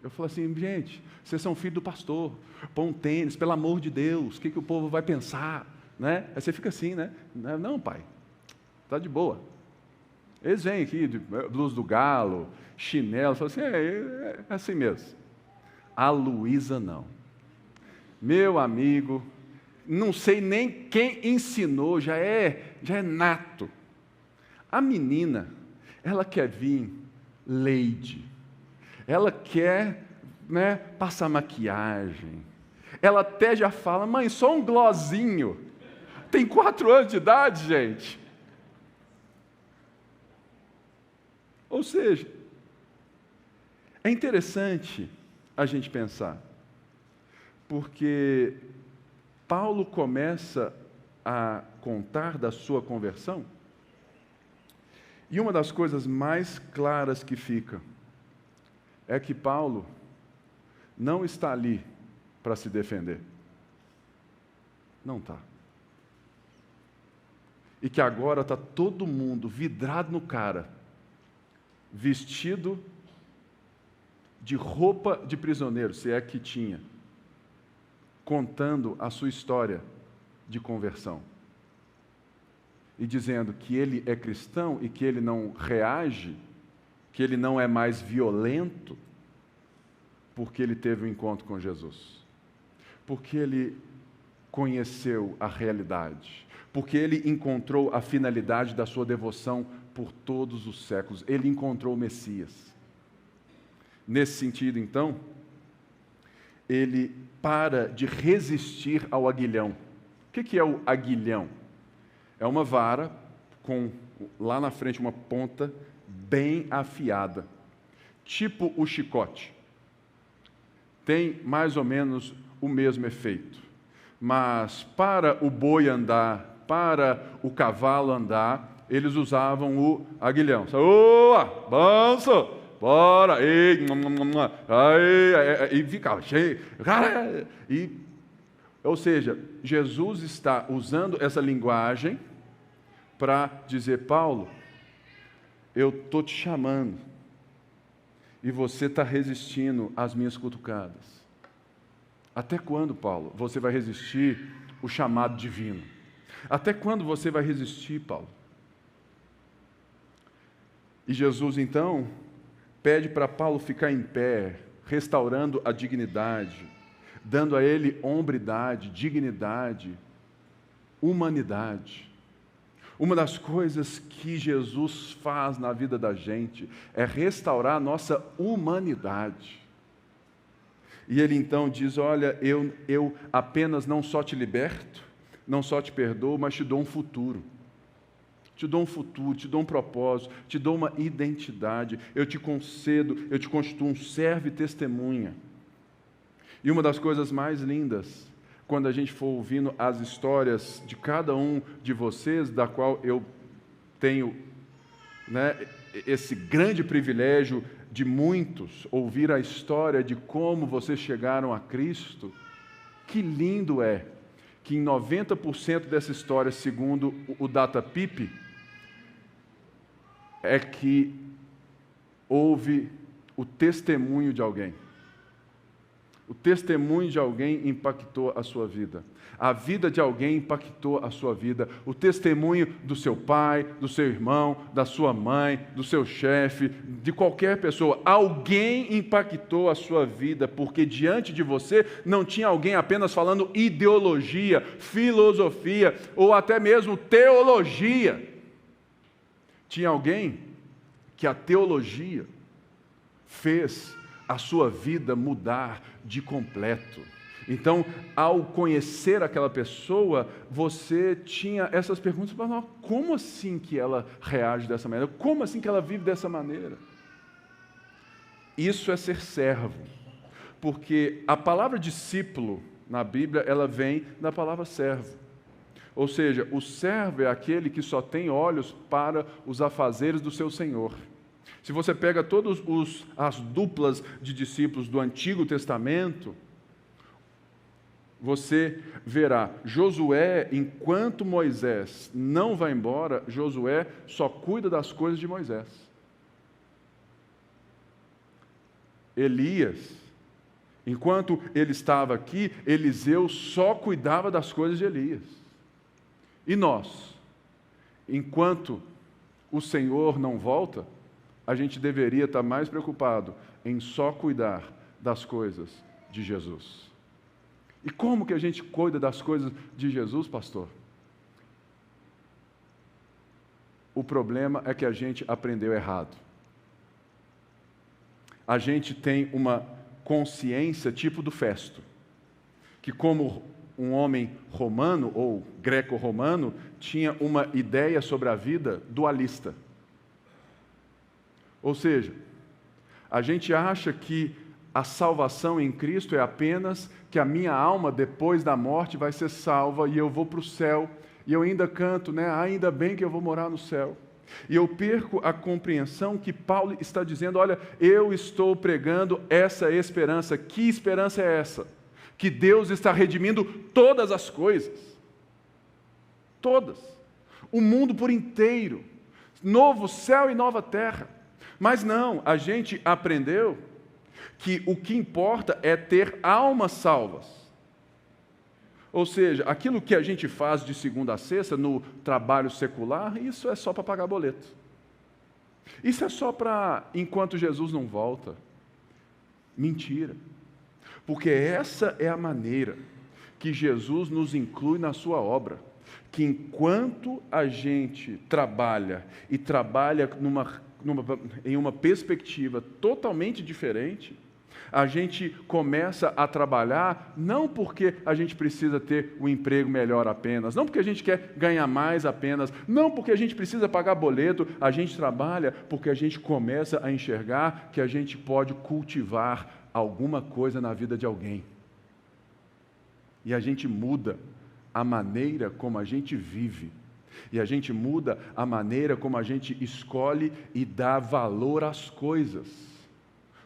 Speaker 1: Eu falo assim, gente, vocês são filhos do pastor, põe um tênis, pelo amor de Deus, o que o povo vai pensar? Né? Aí você fica assim, né? Não, pai, está de boa. Eles vêm aqui de blusa do galo, chinelo, falam assim, é assim mesmo. A Luísa não. Meu amigo, não sei nem quem ensinou, já é nato. A menina, ela quer vir lady, ela quer, né, passar maquiagem, ela até já fala, mãe, só um glossinho, tem 4 anos de idade, gente. Ou seja, é interessante a gente pensar, porque Paulo começa a contar da sua conversão, e uma das coisas mais claras que fica é que Paulo não está ali para se defender. Não está. E que agora está todo mundo vidrado no cara, vestido de roupa de prisioneiro, se é que tinha, contando a sua história de conversão. E dizendo que ele é cristão e que ele não reage, que ele não é mais violento, porque ele teve um encontro com Jesus. Porque ele conheceu a realidade. Porque ele encontrou a finalidade da sua devoção por todos os séculos. Ele encontrou o Messias. Nesse sentido, então, ele para de resistir ao aguilhão. O que é o aguilhão? É uma vara com, lá na frente, uma ponta bem afiada, tipo o chicote. Tem mais ou menos o mesmo efeito. Mas para o boi andar, para o cavalo andar, eles usavam o aguilhão. Oa, avança, bora, e ficava cheio. Ou seja, Jesus está usando essa linguagem para dizer, Paulo, eu estou te chamando e você está resistindo às minhas cutucadas. Até quando, Paulo, você vai resistir o chamado divino? Até quando você vai resistir, Paulo? E Jesus, então, pede para Paulo ficar em pé, restaurando a dignidade, dando a ele hombridade, dignidade, humanidade. Uma das coisas que Jesus faz na vida da gente é restaurar a nossa humanidade. E ele então diz, olha, eu apenas não só te liberto, não só te perdoo, mas te dou um futuro. Te dou um futuro, te dou um propósito, te dou uma identidade, eu te concedo, eu te constituo um servo e testemunha. E uma das coisas mais lindas, quando a gente for ouvindo as histórias de cada um de vocês, da qual eu tenho, né, esse grande privilégio de muitos, ouvir a história de como vocês chegaram a Cristo, que lindo é que em 90% dessa história, segundo o DataPipe, é que houve o testemunho de alguém. O testemunho de alguém impactou a sua vida. A vida de alguém impactou a sua vida. O testemunho do seu pai, do seu irmão, da sua mãe, do seu chefe, de qualquer pessoa. Alguém impactou a sua vida, porque diante de você não tinha alguém apenas falando ideologia, filosofia ou até mesmo teologia. Tinha alguém que a teologia fez a sua vida mudar de completo. Então, ao conhecer aquela pessoa, você tinha essas perguntas, mas como assim que ela reage dessa maneira? Como assim que ela vive dessa maneira? Isso é ser servo, porque a palavra discípulo na Bíblia, ela vem da palavra servo. Ou seja, o servo é aquele que só tem olhos para os afazeres do seu Senhor. Se você pega todas as duplas de discípulos do Antigo Testamento, você verá, Josué, enquanto Moisés não vai embora, Josué só cuida das coisas de Moisés. Elias, enquanto ele estava aqui, Eliseu só cuidava das coisas de Elias. E nós, enquanto o Senhor não volta, a gente deveria estar mais preocupado em só cuidar das coisas de Jesus. E como que a gente cuida das coisas de Jesus, pastor? O problema é que a gente aprendeu errado. A gente tem uma consciência tipo do Festo, que como um homem romano ou greco-romano tinha uma ideia sobre a vida dualista. Ou seja, a gente acha que a salvação em Cristo é apenas que a minha alma, depois da morte, vai ser salva e eu vou para o céu. E eu ainda canto, né? Ainda bem que eu vou morar no céu. E eu perco a compreensão que Paulo está dizendo, olha, eu estou pregando essa esperança. Que esperança é essa? Que Deus está redimindo todas as coisas. Todas. O mundo por inteiro. Novo céu e nova terra. Mas não, a gente aprendeu que o que importa é ter almas salvas. Ou seja, aquilo que a gente faz de segunda a sexta no trabalho secular, isso é só para pagar boleto. Isso é só para enquanto Jesus não volta. Mentira. Porque essa é a maneira que Jesus nos inclui na sua obra. Que enquanto a gente trabalha e trabalha em uma perspectiva totalmente diferente, a gente começa a trabalhar não porque a gente precisa ter um emprego melhor apenas, não porque a gente quer ganhar mais apenas, não porque a gente precisa pagar boleto, a gente trabalha porque a gente começa a enxergar que a gente pode cultivar alguma coisa na vida de alguém. E a gente muda a maneira como a gente vive. E a gente muda a maneira como a gente escolhe e dá valor às coisas.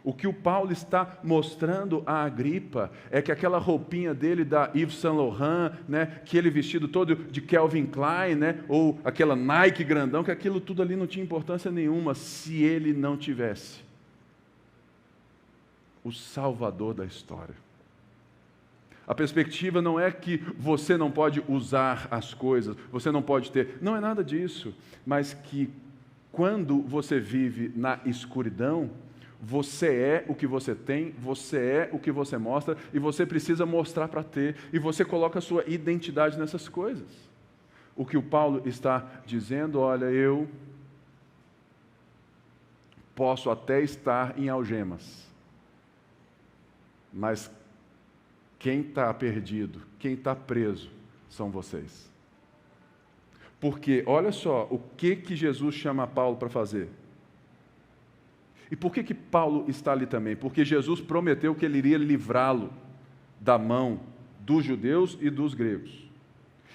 Speaker 1: O que o Paulo está mostrando a Agripa é que aquela roupinha dele da Yves Saint Laurent, né, aquele vestido todo de Calvin Klein, né, ou aquela Nike grandão, que aquilo tudo ali não tinha importância nenhuma se ele não tivesse o Salvador da história. A perspectiva não é que você não pode usar as coisas, você não pode ter, não é nada disso, mas que quando você vive na escuridão, você é o que você tem, você é o que você mostra, e você precisa mostrar para ter, e você coloca a sua identidade nessas coisas. O que o Paulo está dizendo, olha, eu posso até estar em algemas, mas quem está perdido, quem está preso, são vocês. Porque, olha só, o que Jesus chama Paulo para fazer? E por que Paulo está ali também? Porque Jesus prometeu que ele iria livrá-lo da mão dos judeus e dos gregos.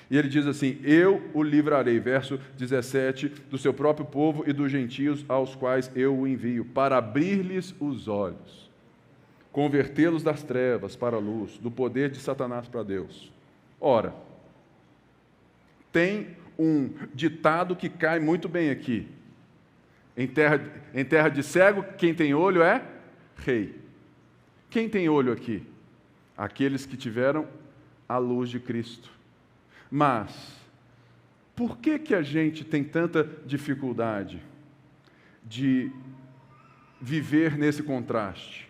Speaker 1: E ele diz assim, eu o livrarei, verso 17, do seu próprio povo e dos gentios aos quais eu o envio, para abrir-lhes os olhos, convertê-los das trevas para a luz, do poder de Satanás para Deus. Ora, tem um ditado que cai muito bem aqui. Em terra de cego, quem tem olho é rei. Quem tem olho aqui? aqueles que tiveram a luz de Cristo. Mas, por que a gente tem tanta dificuldade de viver nesse contraste?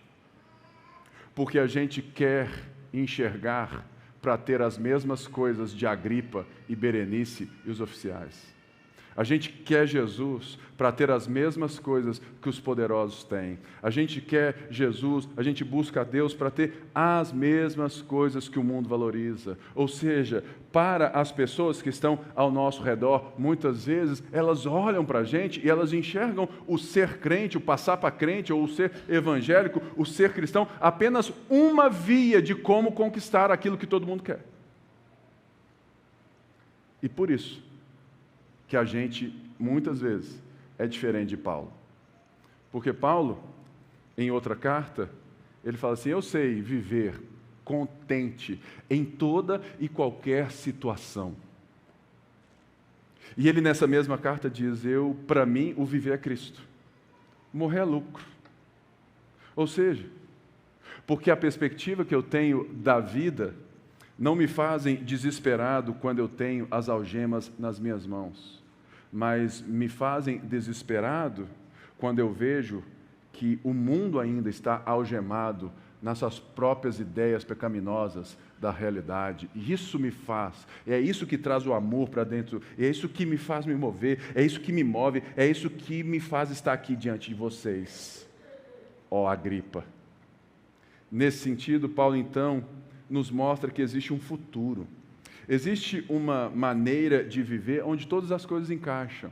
Speaker 1: Porque a gente quer enxergar para ter as mesmas coisas de Agripa e Berenice e os oficiais. A gente quer Jesus para ter as mesmas coisas que os poderosos têm. A gente quer Jesus, a gente busca a Deus para ter as mesmas coisas que o mundo valoriza. Ou seja, para as pessoas que estão ao nosso redor, muitas vezes elas olham para a gente e elas enxergam o ser crente, o passar para crente, ou o ser evangélico, o ser cristão, apenas uma via de como conquistar aquilo que todo mundo quer. E por isso que a gente, muitas vezes, é diferente de Paulo. Porque Paulo, em outra carta, ele fala assim: eu sei viver contente em toda e qualquer situação. E ele, nessa mesma carta, diz: para mim, o viver é Cristo. Morrer é lucro. Ou seja, porque a perspectiva que eu tenho da vida não me fazem desesperado quando eu tenho as algemas nas minhas mãos, mas me fazem desesperado quando eu vejo que o mundo ainda está algemado nas suas próprias ideias pecaminosas da realidade. E isso me faz, é isso que traz o amor para dentro, é isso que me faz me mover, é isso que me move, é isso que me faz estar aqui diante de vocês, ó Agripa. Nesse sentido, Paulo, então, nos mostra que existe um futuro. Existe uma maneira de viver onde todas as coisas encaixam.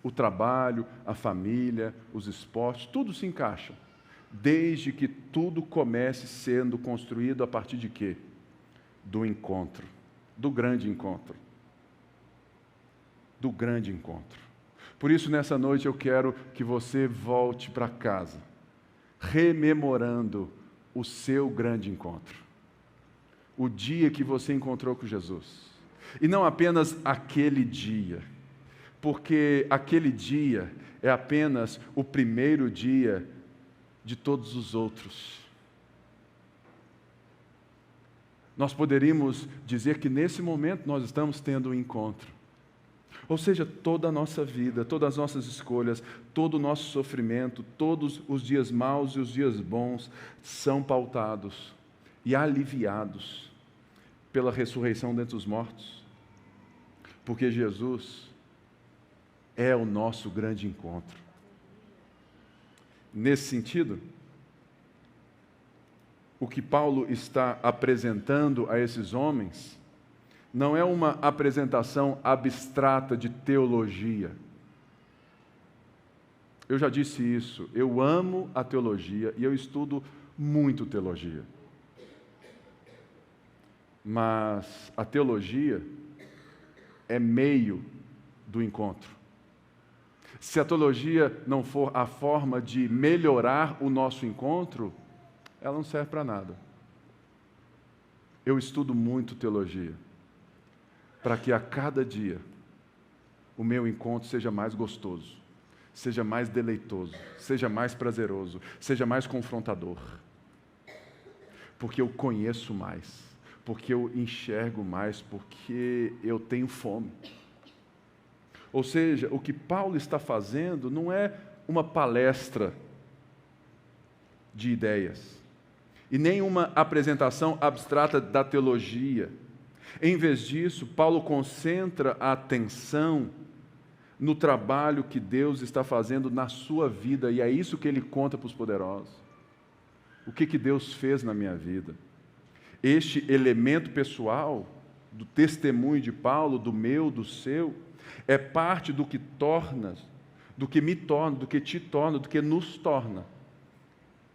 Speaker 1: O trabalho, a família, os esportes, tudo se encaixa. Desde que tudo comece sendo construído a partir de quê? Do encontro, do grande encontro. Do grande encontro. Por isso, nessa noite, eu quero que você volte para casa, rememorando o seu grande encontro. O dia que você encontrou com Jesus. E não apenas aquele dia, porque aquele dia é apenas o primeiro dia de todos os outros. Nós poderíamos dizer que nesse momento nós estamos tendo um encontro. Ou seja, toda a nossa vida, todas as nossas escolhas, todo o nosso sofrimento, todos os dias maus e os dias bons são pautados e aliviados pela ressurreição dentre os mortos, porque Jesus é o nosso grande encontro. Nesse sentido, o que Paulo está apresentando a esses homens não é uma apresentação abstrata de teologia. Eu já disse isso, eu amo a teologia e eu estudo muito teologia. Mas a teologia é meio do encontro. Se a teologia não for a forma de melhorar o nosso encontro, ela não serve para nada. Eu estudo muito teologia, para que a cada dia o meu encontro seja mais gostoso, seja mais deleitoso, seja mais prazeroso, seja mais confrontador. Porque eu conheço mais, porque eu enxergo mais, porque eu tenho fome. Ou seja, o que Paulo está fazendo não é uma palestra de ideias, e nem uma apresentação abstrata da teologia. Em vez disso, Paulo concentra a atenção no trabalho que Deus está fazendo na sua vida, e é isso que ele conta para os poderosos. O que Deus fez na minha vida? Este elemento pessoal, do testemunho de Paulo, do meu, do seu, é parte do que torna, do que me torna, do que te torna, do que nos torna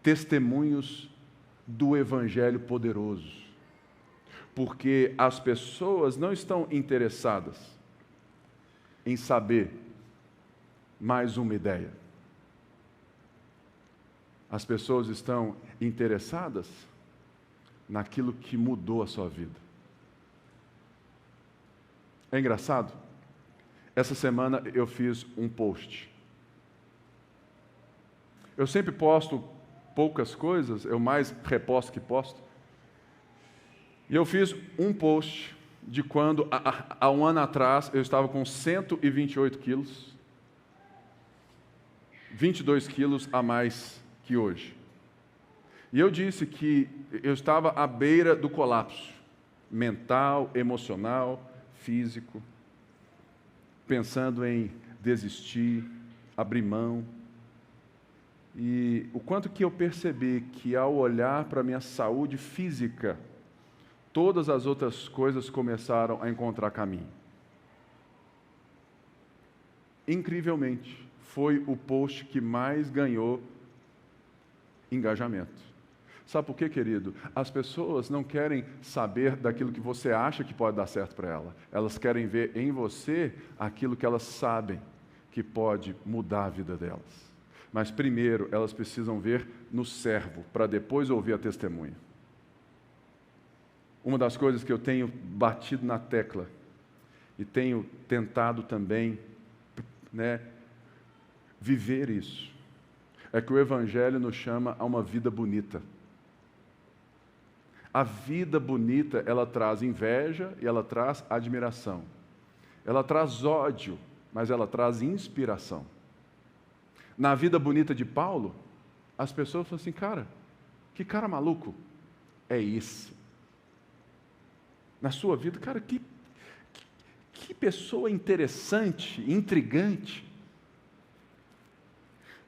Speaker 1: testemunhos do Evangelho poderoso. Porque as pessoas não estão interessadas em saber mais uma ideia. As pessoas estão interessadas naquilo que mudou a sua vida. É engraçado? Essa semana eu fiz um post. Eu sempre posto poucas coisas, eu mais reposto que posto. E eu fiz um post de quando, há um ano atrás, eu estava com 128 quilos, 22 quilos a mais que hoje. E eu disse que eu estava à beira do colapso, mental, emocional, físico, pensando em desistir, abrir mão. E o quanto que eu percebi que ao olhar para a minha saúde física, todas as outras coisas começaram a encontrar caminho. Incrivelmente, foi o post que mais ganhou engajamento. Sabe por quê, querido? As pessoas não querem saber daquilo que você acha que pode dar certo para ela. Elas querem ver em você aquilo que elas sabem que pode mudar a vida delas. Mas primeiro, elas precisam ver no servo, para depois ouvir a testemunha. Uma das coisas que eu tenho batido na tecla e tenho tentado também, viver isso, é que o Evangelho nos chama a uma vida bonita. A vida bonita, ela traz inveja e ela traz admiração. Ela traz ódio, mas ela traz inspiração. Na vida bonita de Paulo, as pessoas falam assim, cara, que cara maluco é esse? Na sua vida, cara, que pessoa interessante, intrigante.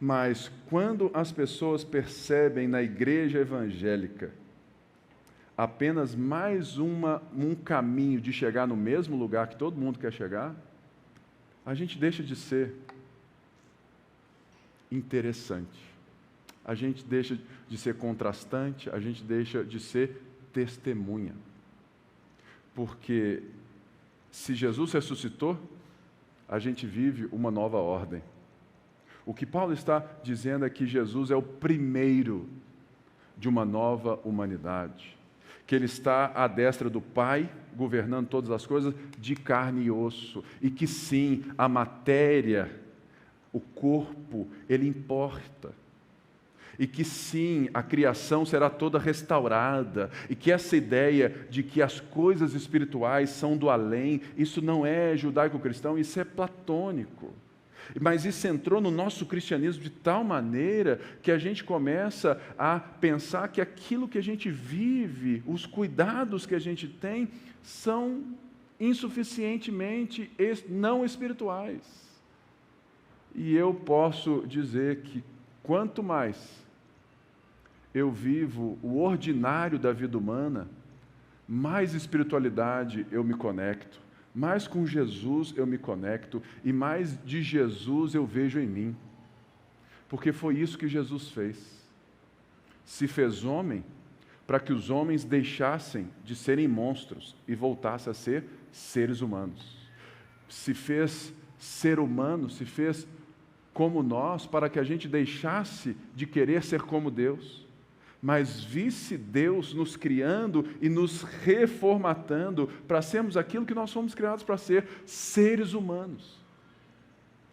Speaker 1: Mas quando as pessoas percebem na igreja evangélica apenas mais um caminho de chegar no mesmo lugar que todo mundo quer chegar, a gente deixa de ser interessante. A gente deixa de ser contrastante, a gente deixa de ser testemunha. Porque se Jesus ressuscitou, a gente vive uma nova ordem. O que Paulo está dizendo é que Jesus é o primeiro de uma nova humanidade. Que Ele está à destra do Pai, governando todas as coisas, de carne e osso. E que sim, a matéria, o corpo, ele importa. E que sim, a criação será toda restaurada. E que essa ideia de que as coisas espirituais são do além, isso não é judaico-cristão, isso é platônico. Mas isso entrou no nosso cristianismo de tal maneira que a gente começa a pensar que aquilo que a gente vive, os cuidados que a gente tem, são insuficientemente não espirituais. E eu posso dizer que quanto mais eu vivo o ordinário da vida humana, mais espiritualidade eu me conecto. Mais com Jesus eu me conecto e mais de Jesus eu vejo em mim. Porque foi isso que Jesus fez. Se fez homem para que os homens deixassem de serem monstros e voltassem a ser seres humanos. Se fez ser humano, se fez como nós para que a gente deixasse de querer ser como Deus. Mas visse Deus nos criando e nos reformatando para sermos aquilo que nós fomos criados para ser, seres humanos.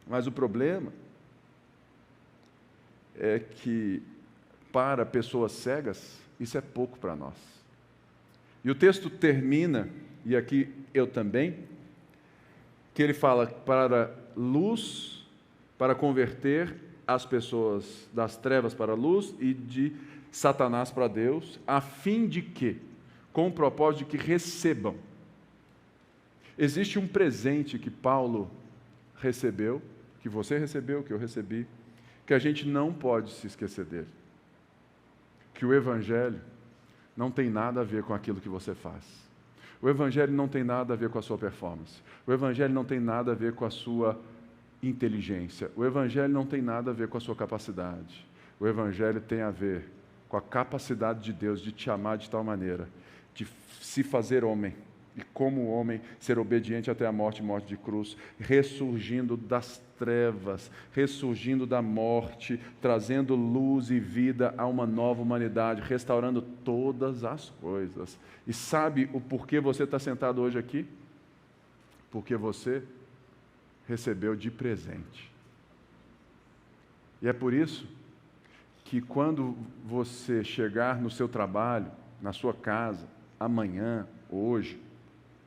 Speaker 1: Mas o problema é que, para pessoas cegas, isso é pouco para nós. E o texto termina, e aqui eu também, que ele fala para luz, para converter as pessoas das trevas para a luz e de Satanás para Deus, a fim de que, com o propósito de que recebam. Existe um presente que Paulo recebeu, que você recebeu, que eu recebi, que a gente não pode se esquecer dele. Que o Evangelho não tem nada a ver com aquilo que você faz. O Evangelho não tem nada a ver com a sua performance. O Evangelho não tem nada a ver com a sua inteligência. O Evangelho não tem nada a ver com a sua capacidade. O Evangelho tem a ver com a capacidade de Deus de te amar de tal maneira, de se fazer homem, e como homem, ser obediente até a morte de cruz, ressurgindo das trevas, ressurgindo da morte, trazendo luz e vida a uma nova humanidade, restaurando todas as coisas. E sabe o porquê você está sentado hoje aqui? Porque você recebeu de presente. E é por isso que quando você chegar no seu trabalho, na sua casa, amanhã, hoje,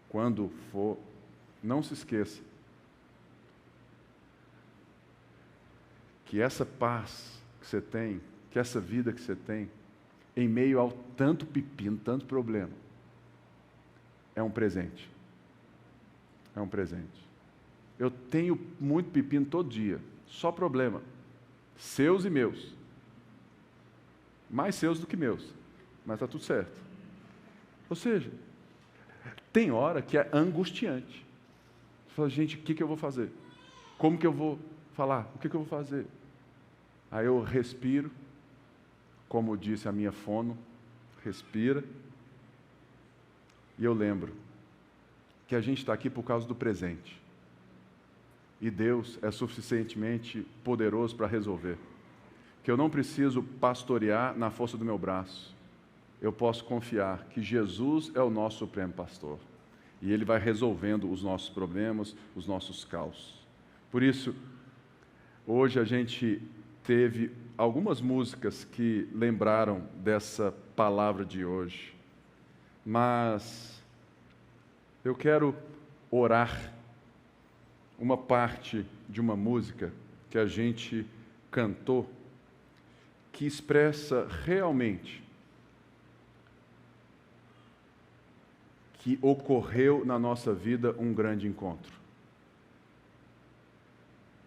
Speaker 1: quando for, não se esqueça que essa paz que você tem, que essa vida que você tem, em meio ao tanto pepino, tanto problema, é um presente. É um presente. Eu tenho muito pepino todo dia, só problema, seus e meus. Mais seus do que meus, mas está tudo certo. Ou seja, tem hora que é angustiante. Você fala, gente, o que eu vou fazer? Como que eu vou falar? O que eu vou fazer? Aí eu respiro, como disse a minha fono, respira, e eu lembro que a gente está aqui por causa do presente. E Deus é suficientemente poderoso para resolver. Que eu não preciso pastorear na força do meu braço. Eu posso confiar que Jesus é o nosso supremo pastor. E Ele vai resolvendo os nossos problemas, os nossos caos. Por isso, hoje a gente teve algumas músicas que lembraram dessa palavra de hoje. Mas eu quero orar uma parte de uma música que a gente cantou, que expressa realmente que ocorreu na nossa vida um grande encontro.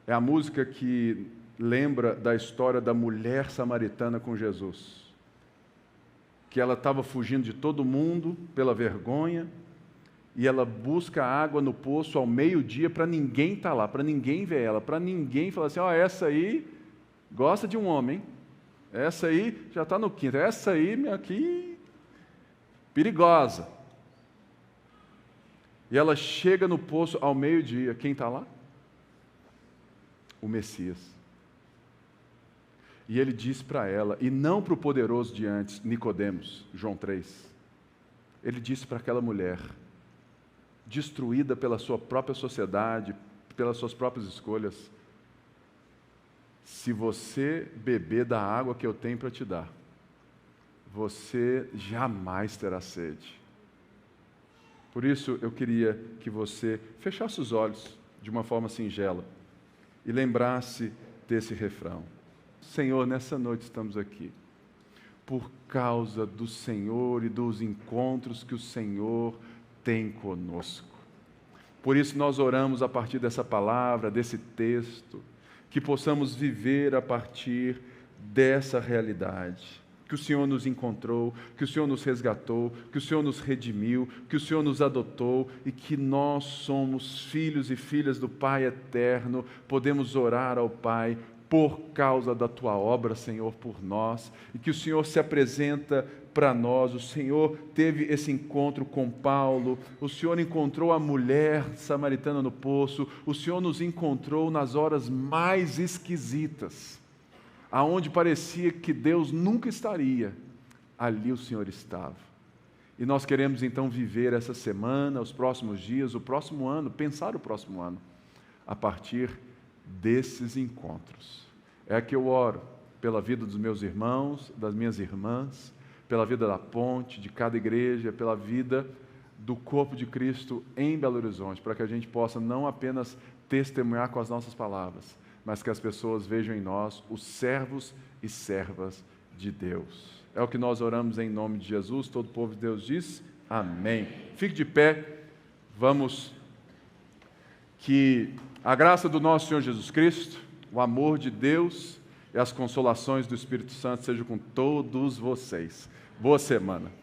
Speaker 1: É a música que lembra da história da mulher samaritana com Jesus, que ela estava fugindo de todo mundo pela vergonha, e ela busca água no poço ao meio-dia para ninguém estar lá, para ninguém ver ela, para ninguém falar assim, essa aí gosta de um homem, essa aí já está no quinto, essa aí, minha aqui, perigosa. E ela chega no poço ao meio-dia, quem está lá? O Messias. E ele diz para ela, e não para o poderoso de antes, Nicodemos, João 3, ele disse para aquela mulher, destruída pela sua própria sociedade, pelas suas próprias escolhas, se você beber da água que eu tenho para te dar, você jamais terá sede. Por isso eu queria que você fechasse os olhos de uma forma singela e lembrasse desse refrão. Senhor, nessa noite estamos aqui por causa do Senhor e dos encontros que o Senhor tem conosco. Por isso nós oramos a partir dessa palavra, desse texto, que possamos viver a partir dessa realidade. Que o Senhor nos encontrou, que o Senhor nos resgatou, que o Senhor nos redimiu, que o Senhor nos adotou e que nós somos filhos e filhas do Pai eterno, podemos orar ao Pai por causa da Tua obra, Senhor, por nós, e que o Senhor se apresenta para nós. O Senhor teve esse encontro com Paulo, o Senhor encontrou a mulher samaritana no poço, o Senhor nos encontrou nas horas mais esquisitas, aonde parecia que Deus nunca estaria, ali o Senhor estava. E nós queremos então viver essa semana, os próximos dias, o próximo ano, pensar o próximo ano, a partir desses encontros. É que eu oro pela vida dos meus irmãos, das minhas irmãs, pela vida da ponte, de cada igreja, pela vida do corpo de Cristo em Belo Horizonte, para que a gente possa não apenas testemunhar com as nossas palavras, mas que as pessoas vejam em nós os servos e servas de Deus. É o que nós oramos em nome de Jesus, todo o povo de Deus diz, amém. Fique de pé, vamos, que a graça do nosso Senhor Jesus Cristo, o amor de Deus e as consolações do Espírito Santo sejam com todos vocês. Boa semana.